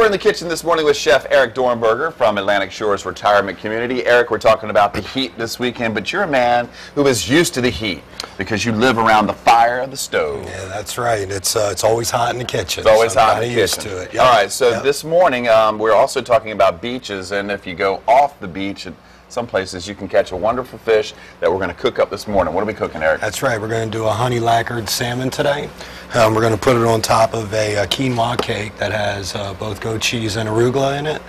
we're in the kitchen this morning with Chef Eric Dornberger from Atlantic Shores Retirement Community. Eric, we're talking about the heat this weekend, but you're a man who is used to the heat because you live around the fire of the stove. Yeah, that's right. It's always hot in the kitchen. It's always hot in the kitchen. Used to it. Yep. All right, so this morning we're also talking about beaches, and if you go off the beach at some places, you can catch a wonderful fish that we're going to cook up this morning. What are we cooking, Eric? That's right. We're going to do a honey lacquered salmon today. We're going to put it on top of a quinoa cake that has both goat cheese and arugula in it.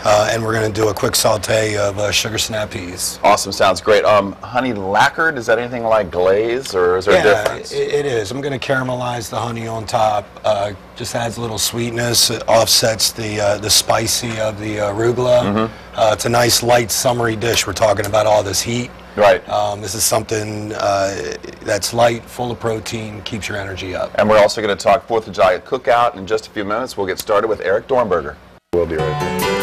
And we're going to do a quick saute of sugar snap peas. Awesome. Sounds great. Honey lacquered, is that anything like glaze, or is there a difference? It is. I'm going to caramelize the honey on top. Just adds a little sweetness. It offsets the spicy of the arugula. It's a nice, light, summery dish. We're talking about all this heat. Right. This is something that's light, full of protein, keeps your energy up. And we're also going to talk 4th of July cookout in just a few minutes. We'll get started with Eric Dornberger. We'll be right there.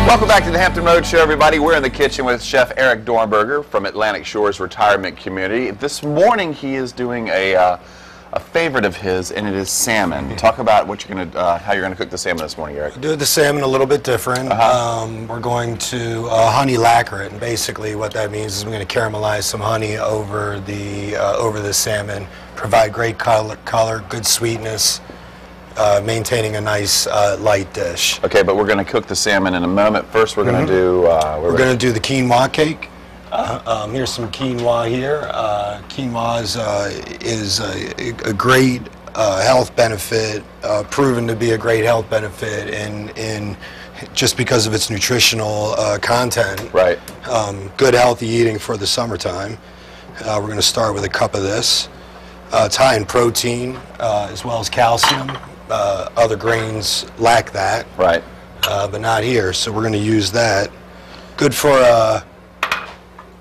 Welcome back to the Hampton Road Show, everybody. We're in the kitchen with Chef Eric Dornberger from Atlantic Shores Retirement Community. This morning he is doing a favorite of his, and it is salmon. Talk about what you're going to, how you're going to cook the salmon this morning, Eric. Do the salmon a little bit different. We're going to honey lacquer it, and basically what that means is we're going to caramelize some honey over the salmon, provide great color, good sweetness. Maintaining a nice light dish. Okay, but we're going to cook the salmon in a moment. First, we're going to do. We're going to do the quinoa cake. Here's some quinoa here. Quinoa is a great health benefit, proven to be a great health benefit in just because of its nutritional content. Right. Good healthy eating for the summertime. We're going to start with a cup of this. It's high in protein as well as calcium. Other grains lack that, right? But not here. So we're going to use that. Good for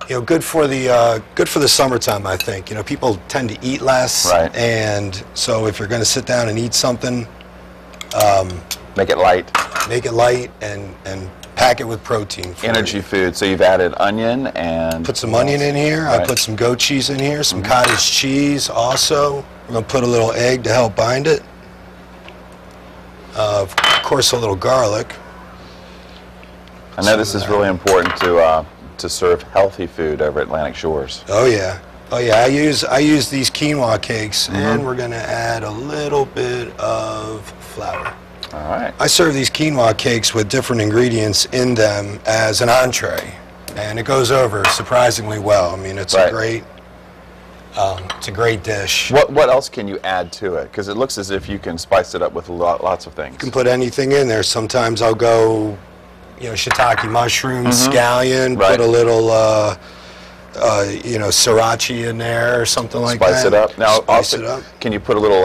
good for the summertime. I think people tend to eat less, right? And so if you're going to sit down and eat something, make it light. Make it light and pack it with protein. Energy food. So you've added onion and put some onion in here. Right. I put some goat cheese in here. Some cottage cheese also. We're going to put a little egg to help bind it. Of course, a little garlic. I know this is really important to serve healthy food over at Atlantic Shores. Oh yeah, oh yeah. I use these quinoa cakes, and we're going to add a little bit of flour. All right. I serve these quinoa cakes with different ingredients in them as an entree, and it goes over surprisingly well. I mean, it's a great. It's a great dish. What else can you add to it? Because it looks as if you can spice it up with lots of things. You can put anything in there. Sometimes I'll go, shiitake mushrooms, scallion, put a little, sriracha in there or something like that. Spice it up. Now, spice it up. Can you put a little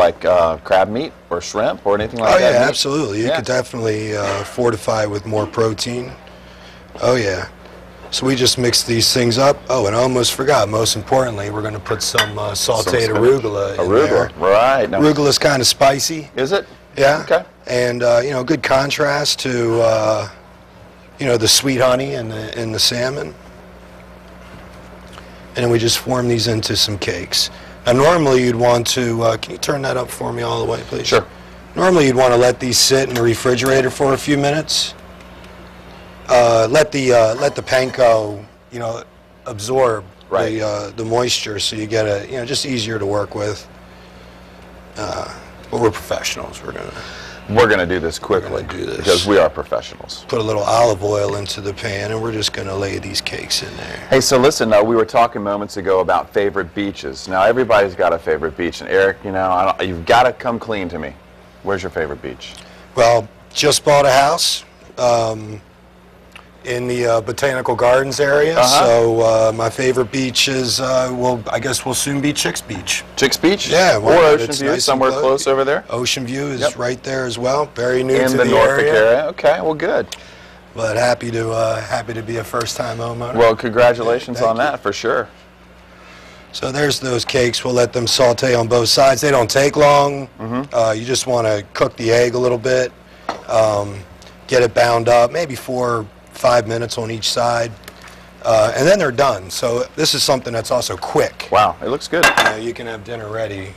crab meat or shrimp or anything like that? Oh yeah, absolutely. You could definitely fortify with more protein. Oh yeah. So we just mix these things up. Oh, and I almost forgot. Most importantly, we're going to put some sautéed arugula in there. Right. Now, arugula's kind of spicy. Is it? Yeah. Okay. And good contrast to the sweet honey and the salmon. And then we just form these into some cakes. Now, normally you'd want to. Can you turn that up for me all the way, please? Sure. Normally you'd want to let these sit in the refrigerator for a few minutes. Let the panko, absorb the moisture, so you get a, just easier to work with. But we're professionals. We're gonna do this quickly because we are professionals. Put a little olive oil into the pan, and we're just gonna lay these cakes in there. Hey, so listen, we were talking moments ago about favorite beaches. Now everybody's got a favorite beach, and Eric, you've got to come clean to me. Where's your favorite beach? Well, just bought a house. In the Botanical Gardens area, so my favorite beach is, I guess we'll soon be Chicks Beach. Chicks Beach? Yeah. Or Ocean View, nice somewhere close over there? Ocean View is right there as well. Very new to the Norfolk area. Okay, well, good. But happy to be a first-time homeowner. Well, congratulations on that, for sure. So there's those cakes. We'll let them saute on both sides. They don't take long. You just want to cook the egg a little bit, get it bound up, maybe 4 or 5 minutes on each side, and then they're done. So this is something that's also quick. Wow, it looks good. You can have dinner ready.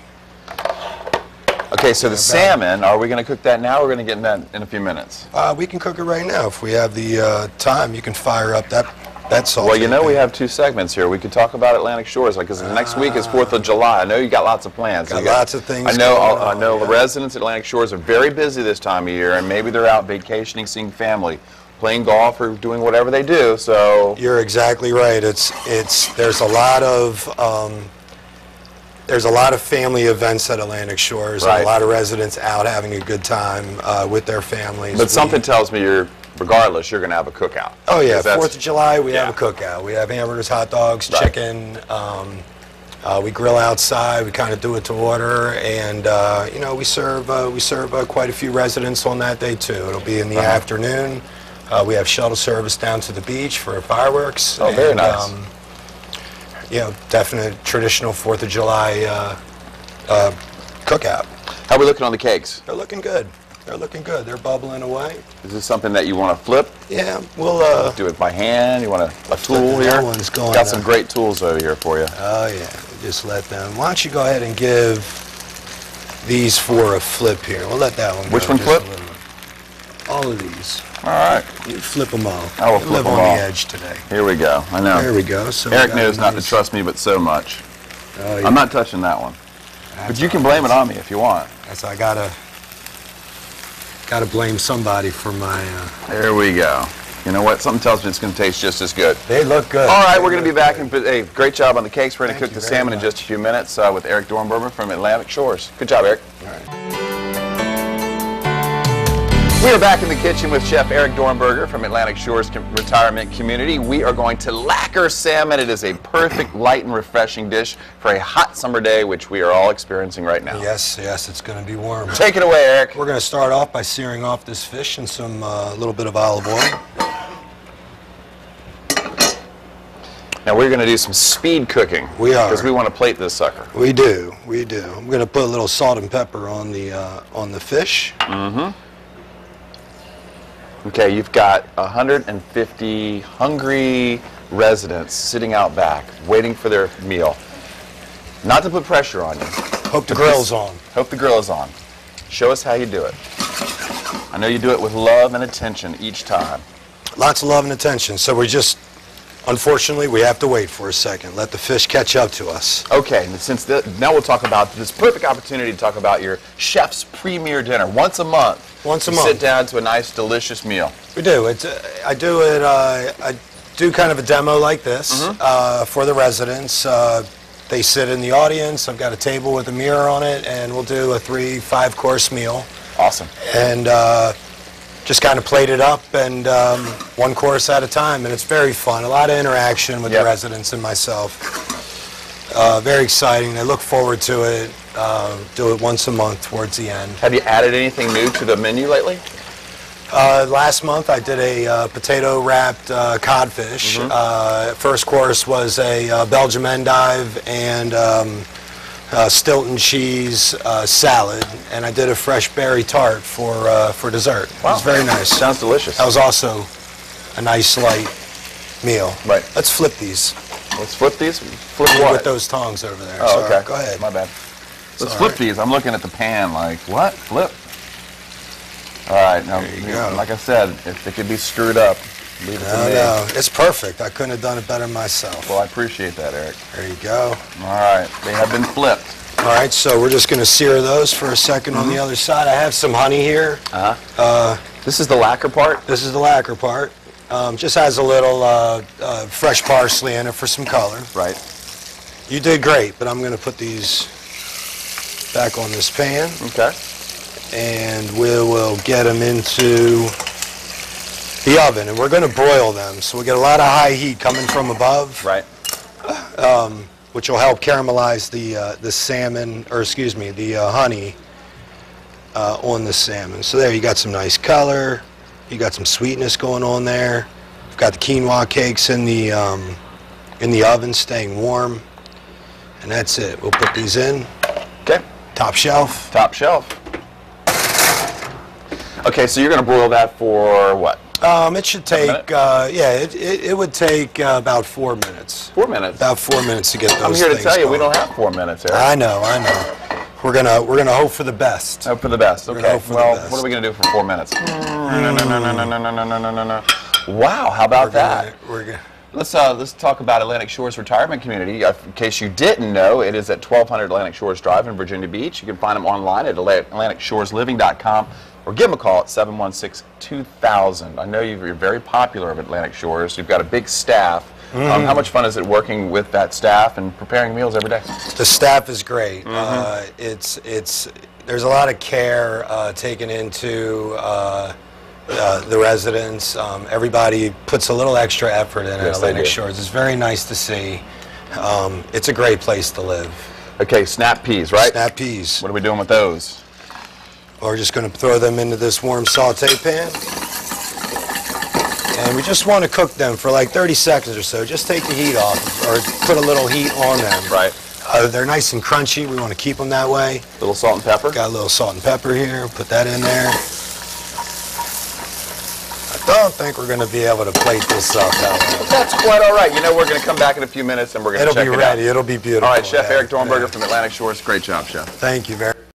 Okay, so the salmon, are we going to cook that now or are we going to get in that in a few minutes? We can cook it right now. If we have the time, you can fire up that salt. Well, you know, we have two segments here. We could talk about Atlantic Shores, because next week is 4th of July. I know you got lots of plans. Got lots of things I know the residents at Atlantic Shores are very busy this time of year, and maybe they're out vacationing, seeing family, playing golf, or doing whatever they do. So you're exactly right. There's a lot of family events at Atlantic Shores, and a lot of residents out having a good time with their families. But something tells me regardless, you're going to have a cookout. Oh yeah, 4th of July we have a cookout. We have hamburgers, hot dogs, chicken. We grill outside. We kind of do it to order, and you know, we serve quite a few residents on that day too. It'll be in the afternoon. We have shuttle service down to the beach for fireworks. Oh, very nice. You know, definite traditional 4th of July cookout. How are we looking on the cakes? They're looking good. They're looking good. They're bubbling away. Is this something that you want to flip? Yeah, we'll do it by hand. You want a tool here? That one's going. Got some great tools over here for you. Oh yeah, just let them. Why don't you go ahead and give these four a flip here? We'll let that one go. Which one flip? All of these. All right. You flip them all. I will flip them all. Live on the edge today. Here we go. I know. There we go. So Eric knows not to trust me, but so much. Oh, yeah. I'm not touching that one. But you can blame it on me if you want. That's I gotta blame somebody for my. There we go. You know what? Something tells me it's going to taste just as good. They look good. All right, we're going to be back. Hey, great job on the cakes. We're going to cook the salmon in just a few minutes with Eric Dornberger from Atlantic Shores. Good job, Eric. All right. We are back in the kitchen with Chef Eric Dornberger from Atlantic Shores Retirement Community. We are going to lacquer salmon. It is a perfect, light, and refreshing dish for a hot summer day, which we are all experiencing right now. Yes, it's going to be warm. Take it away, Eric. We're going to start off by searing off this fish in some little bit of olive oil. Now we're going to do some speed cooking. We are. Because we want to plate this sucker. We do. I'm going to put a little salt and pepper on the fish. Mm-hmm. Okay, you've got 150 hungry residents sitting out back, waiting for their meal. Not to put pressure on you. Hope the grill's on. Hope the grill is on. Show us how you do it. I know you do it with love and attention each time. Lots of love and attention. So unfortunately, we have to wait for a second. Let the fish catch up to us. Okay, and now we'll talk about this perfect opportunity to talk about your chef's premier dinner once a month. Once a month. Sit down to a nice, delicious meal. We do. I do kind of a demo like this for the residents. They sit in the audience. I've got a table with a mirror on it, and we'll do a 3-5 course meal. Awesome. And just kind of plate it up, and one course at a time, and it's very fun. A lot of interaction with the residents and myself. Very exciting. I look forward to it. Do it once a month towards the end. Have you added anything new to the menu lately? Last month I did a potato-wrapped codfish. First course was a Belgian endive and Stilton cheese salad, and I did a fresh berry tart for dessert. Wow. It was very nice. Sounds delicious. That was also a nice light meal. Right. Let's flip these. Let's flip these? Flip what? With those tongs over there. Oh, okay. Go ahead. My bad. Let's flip these. I'm looking at the pan like, what? Flip? All right. Now, there you go. Like I said, if it could be screwed up, leave it to me. No, it's perfect. I couldn't have done it better myself. Well, I appreciate that, Eric. There you go. All right. They have been flipped. All right, so we're just going to sear those for a second on the other side. I have some honey here. This is the lacquer part? This is the lacquer part. Just has a little fresh parsley in it for some color. Right. You did great, but I'm going to put these back on this pan. Okay. And we will get them into the oven, and we're going to broil them. So we get a lot of high heat coming from above. Right. Which will help caramelize the salmon, or excuse me, the honey on the salmon. So there, you got some nice color. You got some sweetness going on there. We've got the quinoa cakes in the oven, staying warm, and that's it. We'll put these in. Okay. Top shelf. Top shelf. Okay, so you're going to broil that for what? It should take, it would take about 4 minutes. 4 minutes? About 4 minutes to get those I'm here to tell you, going. we don't have 4 minutes, Eric. I know. We're gonna hope for the best. Hope for the best. Okay. Hope for Well, the best. what are we gonna do for 4 minutes? No. Wow. How about that? Let's talk about Atlantic Shores Retirement Community. In case you didn't know, it is at 1200 Atlantic Shores Drive in Virginia Beach. You can find them online at AtlanticShoresLiving.com or give them a call at 716-2000. I know you're very popular at Atlantic Shores. You've got a big staff. How much fun is it working with that staff and preparing meals every day? The staff is great. There's a lot of care taken into the residents. Everybody puts a little extra effort in at Atlantic Shores. It's very nice to see. It's a great place to live. Okay, snap peas, right? Snap peas. What are we doing with those? We're just going to throw them into this warm saute pan. And we just want to cook them for like 30 seconds or so. Just take the heat off or put a little heat on them. Right. They're nice and crunchy. We want to keep them that way. A little salt and pepper? Got a little salt and pepper here. Put that in there. I don't think we're going to be able to plate this up that way. That's quite all right. You know, we're going to come back in a few minutes and we're going to check it out. It'll be ready. It'll be beautiful. All right, Chef Eric Dornberger from Atlantic Shores. Great job, Chef. Thank you very much.